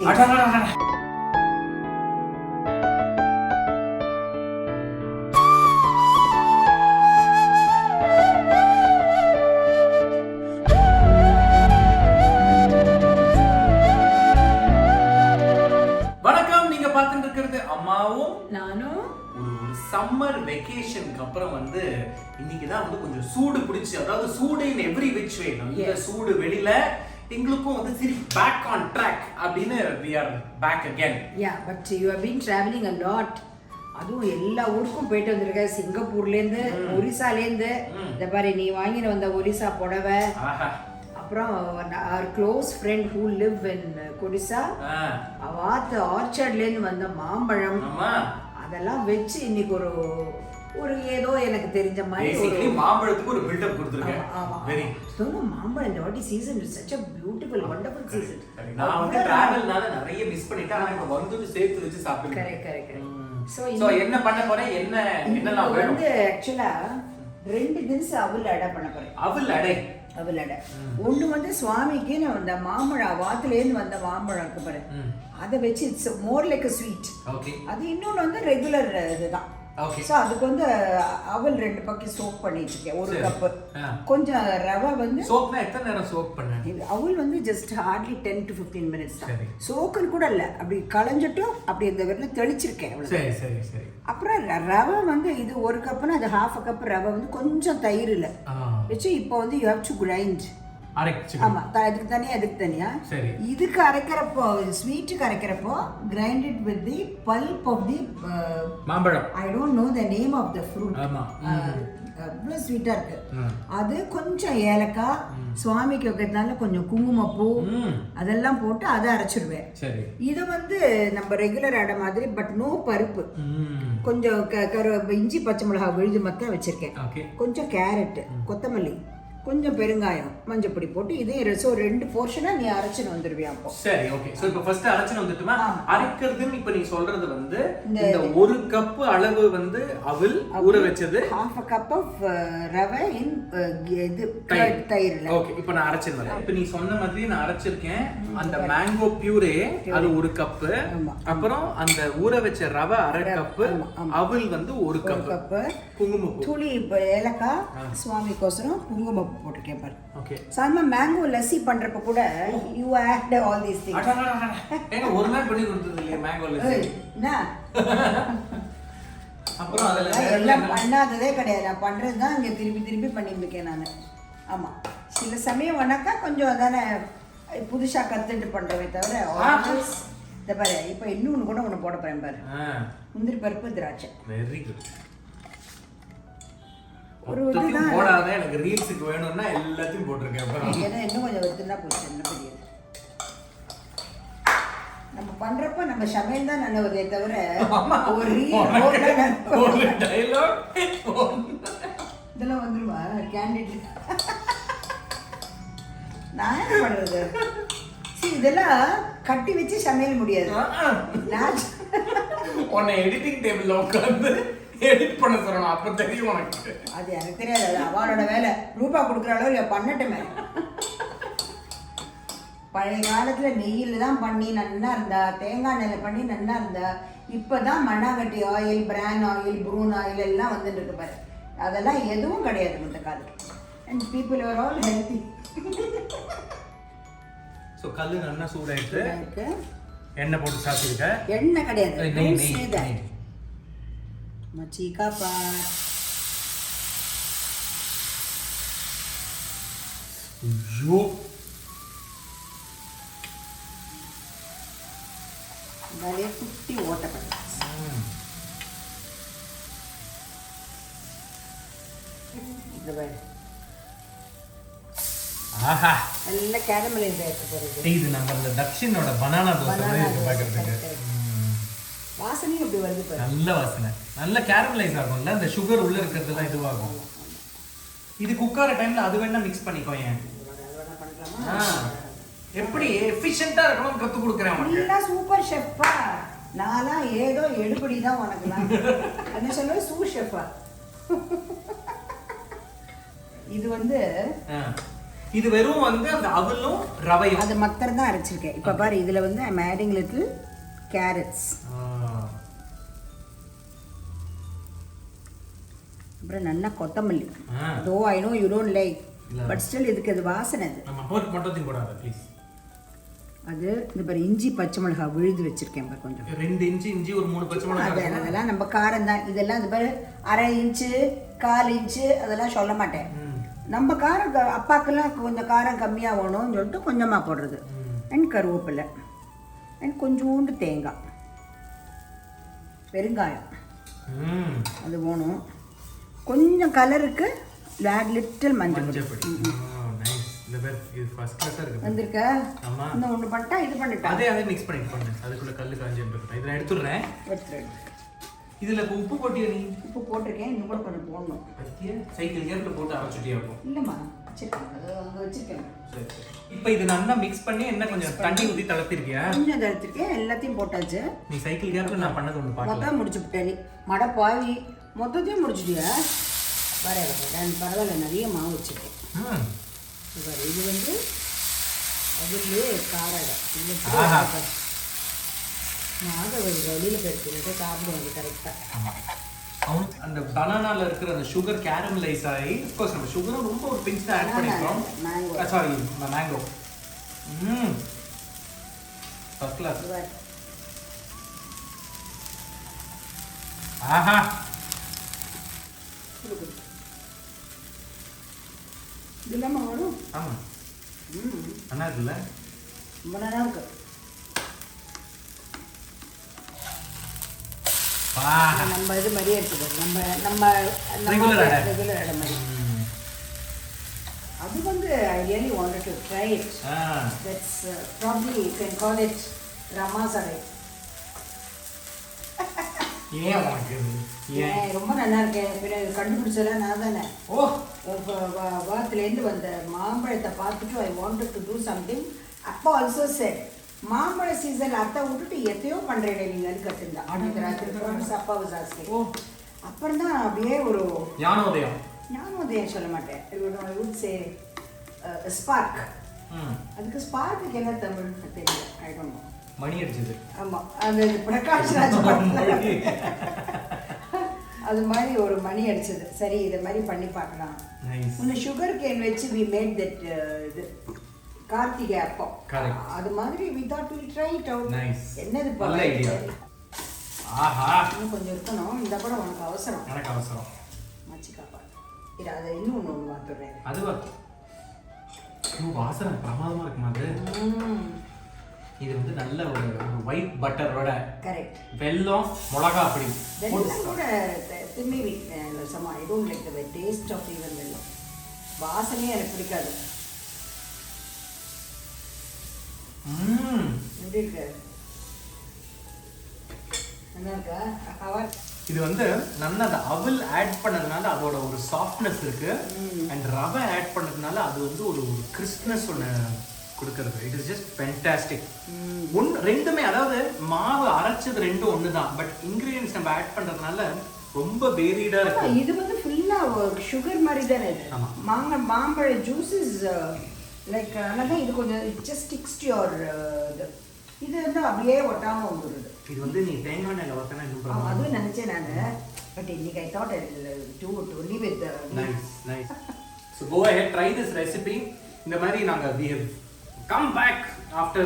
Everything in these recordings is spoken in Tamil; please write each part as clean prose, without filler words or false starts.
வணக்கம், நீங்க பார்த்துட்டு இருக்கிறது அம்மாவும் நானும். ஒரு சம்மர் வெக்கேஷனுக்கு அப்புறம் இன்னைக்கு தான் கொஞ்சம் சூடு பிடிச்சி, அதாவது சூடு இன் எவ்ரி விச் வே, நல்ல சூடு வெளியில எங்களுக்கும் சரி பேக் ஆன் ட்ராக் அப்படின்னு we are back again. Yeah, but you have been traveling a lot. அதுவும் எல்லா ஊருக்கும் போயிட்டு வந்திருக்க. சிங்கப்பூர்லேருந்து, ஒரிசாலேருந்து, இந்த மாதிரி நீ வாங்கின வந்த ஒரிசா புடவை, அப்புறம் our close friend who live in Codissia, அவாத்து ஆர்ச்சர்ட்லேருந்து வந்த மாம்பழம், அதெல்லாம் வச்சு இன்னைக்கு ஒரு ஏதோ எனக்கு தெரிஞ்ச மாதிரி மாம்பழத்துக்கு ஒரு பில்ட் அப் கொடுத்திருக்கேன். வெரி மாம்பழம் இந்த வாட்டி season is such a beautiful wonderful season. நான் டிராவல்னால நிறைய மிஸ் பண்ணிட்டேன். ஆனா இப்ப வந்து சேர்த்து வச்சு சாப்பிடுறேன். கரெக்ட். சோ என்ன பண்ண போறேன், என்னெல்லாம் வேணும்? ஆக்சுவலா 2 தினசு அவல் அடை பண்ண போறேன். அவல் அடை ஒண்ணு சுவாமிக்கு நான் அந்த மாம்பழம் வாத்துலேருந்து வந்த மாம்பழம் இருக்கு பாரு, அதை வச்சு it's more like a sweet. அது இன்னொன்று ரெகுலர் இதுதான். ஸோ அதுக்கு அவல் 2 பக்கம் சோக் பண்ணி வச்சிருக்கேன். 1 கப்பு கொஞ்சம் ரவை சோக்னா எத்தனை நேரம் சோக் பண்ணேன்? அவல் ஜஸ்ட் ஹார்ட்லி 10 to 15 minutes தான். சோக்குன்னு கூட இல்லை, அப்படி களைஞ்சிட்டும் அப்படி இந்த வெள்ள தெளிச்சிருக்கேன். சரி. அப்புறம் ரவை இது 1 கப்புனா அது 1/2 கப் ரவை கொஞ்சம் தயிரில் வச்சு இப்போ யூ ஹேவ் டு கிரைண்ட். ஆமா, அதுக்கு தனியா இதுக்கு அரைக்கிறப்போ, ஸ்வீட்டுக்கு அரைக்கிறப்போ grind it with the pulp of the மாம்பழம். I don't know the name of the fruit. அவ்வளோ ஸ்வீட்டா இருக்கு. அது கொஞ்சம் ஏலக்காய், சுவாமிக்கு வைக்கிறதுனால கொஞ்சம் குங்குமப்பூ அதெல்லாம் போட்டு அதை அரைச்சிடுவேன். இது நம்ம ரெகுலர் அடை மாதிரி, பட் நோ பருப்பு. கொஞ்சம் இஞ்சி பச்சை மிளகாய் விழுது மொத்தம் வச்சிருக்கேன். கொஞ்சம் கேரட், கொத்தமல்லி, கொஞ்சம் பெருங்காயம், மஞ்சப்பொடி போட்டு இதையும் 2 போர்ஷனா நீ அரைச்சுன்னு வந்துருவியா? அப்போ சரி, ஓகே. சோ இப்போ ஃபர்ஸ்ட் அரைச்சுன்னு வந்துட்டுமா? அரைக்கிறதுன்னு இப்போ நீ சொல்றது இந்த 1 கப் அளவு அவல் ஊற வச்சது, 1/2 கப் ஆஃப் ரவை இன் இது தயிர்ல. ஓகே, இப்போ நான் அரைச்சிட்டு வரேன். இப்போ நீ சொன்ன மாதிரி நான் அரைச்சிருக்கேன். அந்த மேங்கோ பியூரே அது 1 கப், அப்புறம் அந்த ஊற வச்ச ரவை 1/2 கப், அவல் 1 கப், குங்குமப்பூ, துளி ஏலக்காய், சுவாமிக்கோசரம் குங்குமப்பூ போட்டுக்கேன் பாரு. ஓகே. சாம மேங்கோ லஸ்ஸி பண்றப்ப கூட you add all these things. ஏங்க ஒரு நாள் பண்ணி கொடுத்தது இல்லையா மேங்கோ லஸ்ஸி? என்ன அப்புறம் அதெல்லாம் எல்லாம் பண்ணாததே கிடையாது. நான் பண்றது தான் இங்க திருப்பி பண்ணிட்டு இருக்கேன் நான். ஆமா, சில சமயம் வணக்கா கொஞ்சம் தானே புதுசா கத்துட்டு பண்றவே தவிர இந்த பாரு. இப்போ இன்னொன்னு கூட ஒன்று போட போறேன் பாரு, முந்திரி பருப்பு, திராட்சை. Very good. ஒரு இதுதான் போடாத, எனக்கு ரீல்ஸ்க்கு வேணும்னா எல்லாத்தையும் போட்டுருக்கேன். ஏன்னா இன்னும் கொஞ்சம் வெத்துனா போச்சு, என்ன பெரிய நம்ம பண்றப்ப நம்ம சமையல் தான் நல்லதே தவிர ஒரு ரீல் டயலாக் இதெல்லாம் வந்துருமா கேண்டிட்? நான் என்ன பண்றது? இதெல்லாம் கட்டி வச்சு சமையல் முடியாது. உன்னை எடிட்டிங் டேபிள்ல உட்கார்ந்து எடிட் பண்ண சொல்லணும், அப்ப தெரியும் உனக்கு. அது எனக்கு தெரியாது, அது அவளோட வேலை. ரூபா கொடுக்குற அளவு இல்லை, பண்ணட்டுமே. பழைய காலத்துல நெய்யில் தான் பண்ணி நன்னா இருந்தா, தேங்காய் எண்ணெயில் பண்ணி நன்னா இருந்தா. இப்போதான் மண்ணாங்கட்டி ஆயில், பிரான் ஆயில், ப்ரூன் ஆயில் எல்லாம் வந்துட்டு இருக்கு பாரு. அதெல்லாம் எதுவும் கிடையாது இந்த காலத்துல. And people are all healthy. So கல் நல்லா சூடாயிட்டு எண்ணெய் போட்டு சாப்பிட்டுருக்க. எண்ணெய் கிடையாது, मच्छी का पात. यो डाले कुट्टी ओटा पड़ ஆஹா, நல்ல கேரமலைஸ் ஆயிட்டு போறது. இது நம்ம தக்ஷினோட பனானா தோசை மாதிரி இருக்கு பார்க்கிறதுக்கு. வாசனையும் இப்படி வருது பாரு, நல்ல வாசனை, நல்ல கேரமலைஸ் ஆகும்ல, அந்த சுகர் உள்ள இருக்கிறதுலாம் இதுவாகும். இது குக்கார டைம்ல அது வேணா மிக்ஸ் பண்ணிக்கோங்க. எப்படி எஃபிஷியன்ட்டா இருக்கணும் கத்து கொடுக்குறேன் உனக்கு. நீ சூப்பர் ஷெஃப்பா, நான்லாம் ஏதோ எடுபடி தான் உனக்குலாம். என்ன சொல்லுவே, சூ ஷெஃப்பா. இது இது வெறும் வந்து அந்த அவலும் ரவையும் அது மாத்திரம் தான் அரைச்சிருக்கேன். இப்போ பாரு இதில் வந்து ஐம் ஆடிங் லிட்டில் கேரட்ஸ், அப்புறம் நல்லா கொத்தமல்லி. தோ I know you don't like, but still இதுக்கு அது வாசனை. அது இந்த பாரு இஞ்சி பச்சை மிளகாய் விழுது வச்சிருக்கேன் பாரு, கொஞ்சம் 2 இன்ச்சு இஞ்சி, ஒரு 3 பச்சை மிளகாய். அதெல்லாம் நம்ம காரம் தான். இதெல்லாம் இது பாரு 1/2 இன்ச்சு 1/4 இன்ச்சு அதெல்லாம் சொல்ல மாட்டேன். நம்ம காரம் அப்பாக்கெல்லாம் கொஞ்சம் காரம் கம்மியாக வேணும்னு சொல்லிட்டு கொஞ்சமாக போடுறது. அண்ட் கருவேப்பிலை அண்ட் கொஞ்சோண்டு தேங்காய், பெருங்காயம் அது வேணும். கொஞ்சம் கலருக்கு லிட்டில் மஞ்சள் இந்த பேர் இது ஃபர்ஸ்ட் கிளாஸா இருக்கு. வந்திருக்க இந்த ஒன்று பண்ணிட்டா இது பண்ணிட்டா அதே மிக்ஸ் பண்ணிட்டு பண்ணு. அதுக்குள்ள கல்லு காஞ்சிட்டு இருக்கு. இதை எடுத்துறேன். இதுல உப்பு போட்டியா நீ? உப்பு போட்டிருக்கேன், இன்னும் கூட கொஞ்சம் போடணும். பத்தியா சைக்கிள் கேப்ல போட்டு அரைச்சிட்டியா? இல்லம்மா வச்சிருக்கேன், அது அங்கே வச்சிருக்கேன். சரி இப்போ இது நல்லா மிக்ஸ் பண்ணி என்ன கொஞ்சம் தண்ணி ஊற்றி தளர்த்திருக்கியா? கொஞ்சம் தளர்த்திருக்கேன், எல்லாத்தையும் போட்டாச்சு. நீ சைக்கிள் கேப்ல நான் பண்ணது ஒன்று பார்க்கலாம். மொத்தம் முடிச்சு விட்டேன். நீ மட பாவி மொத்தத்தையும் முடிச்சுட்டியா? பரவாயில்ல, நிறைய மாவு வச்சுருக்கேன். இது வந்து அதுலேயே காரம் வெளியில் போயிருக்கு, சாப்பிடுவாங்க கரெக்டாக. அந்த பனானால இருக்கிற அந்த சுகர் கேரமலைஸ் ஆகி, அஃப்கோர்ஸ் நம்ம சுகரும் ரொம்ப ஒரு பிஞ்ச் தான் ஆட் பண்ணிக்கிறோம். Sorry mango. First class. ஆஹா இது இல்லாமல் வரும். ஆமாம் நல்லா இருக்குல்ல? ரொம்ப நல்லா இருக்கு. நம்ம இது மாதிரியே இருக்குது. நம்ம ரெகுலர் இடம் மாதிரி. அது வந்து I really wanted to try it. That's probably you can call it Rama's Adai. ஏன் உனக்கு ரொம்ப நல்லா இருக்கேன். கண்டுபிடிச்சதெல்லாம் நான் தானே. வாரத்துலேருந்து வந்த மாம்பழத்தை பார்த்துட்டு I wanted to do something. அப்பா ஆல்சோ செட் மாம்பழ சீசன் அத்தை விட்டுட்டு எத்தையோ பண்ணுறேன் நீங்கள் கட்டுந்தா அப்பா வாசி. அப்புறம் தான் அப்படியே ஒரு ஞானோதயம் சொல்ல மாட்டேன், ஸ்பார்க். அதுக்கு ஸ்பார்க்குக்கு என்ன தமிழ் தெரியல, ஐ டோன்ட் நோ. மணி அடிச்சது. ஆமாம், அந்த பிரகாஷ் ராஜ் அது மாதிரி ஒரு மணி அடிச்சது. சரி இதை மாதிரி பண்ணி பார்க்கலாம். இன்னும் சுகர் கேன் வச்சு வி மேட் தட் இது கார்த்திகை அப்பம். அது மாதிரி we thought we'll try it out. என்னது நல்ல ஐடியா. ஆஹா இன்னும் கொஞ்சம் இருக்கணும். இந்த கூட உனக்கு அவசரம். எனக்கு அவசரம். மச்சிக்காப்பா இது அதை இன்னும் ஒன்று மாற்றுறேன். அதுவா வாசனை பிரமாதமாக இருக்குமா? அது இது வந்து நல்ல ஒரு ஒயிட் பட்டரோட கரெக்ட் வெல்லம் மிளகா அப்படி வெல்லம் கூட திரும்பி சமா I don't like the taste of even vellam. வாசனையே எனக்கு பிடிக்காது. எப்படி இருக்கு? நல்லா இருக்கா? இது வந்து நல்லா அந்த அவல் ஆட் பண்ணதுனால அதோட ஒரு சாஃப்ட்னஸ் இருக்கு. அண்ட் ரவை ஆட் பண்ணதுனால அது வந்து ஒரு கிறிஸ்ப்னஸ் ஒன்று கொடுக்கறது. It is just fantastic. ரெண்டுமே, அதாவது மாவு அரைச்சது ரெண்டும் ஒன்று தான், பட் இன்கிரீடியன்ஸ் நம்ம ஆட் பண்ணுறதுனால ரொம்ப வேரியடா இருக்கு. இது வந்து ஃபுல்லா சுகர் மாதிரி தானே இது. மாம்பழ ஜூஸ் இஸ் லைக் அதான் இது கொஞ்சம் ஜஸ்ட் ஸ்டிக்ஸ் டு யுவர் இது வந்து அப்படியே ஒட்டாம வந்துடுது. இது வந்து நீ தேங்காய் எண்ணெயில வத்தனா இன்னும் அதுவும் நினைச்சேன் நான். பட் இன்னைக்கு I thought to leave it nice. So go ahead, try this recipe. இந்த மாதிரி நாங்க we have come back after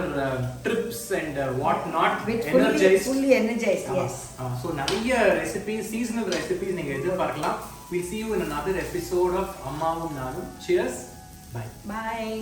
trips and what not, fully energized. Yes. So நிறைய recipes, seasonal recipes நீங்க எதிர்பார்க்கலாம். We'll see you in another episode of Ammavum Naanum. Cheers. Bye.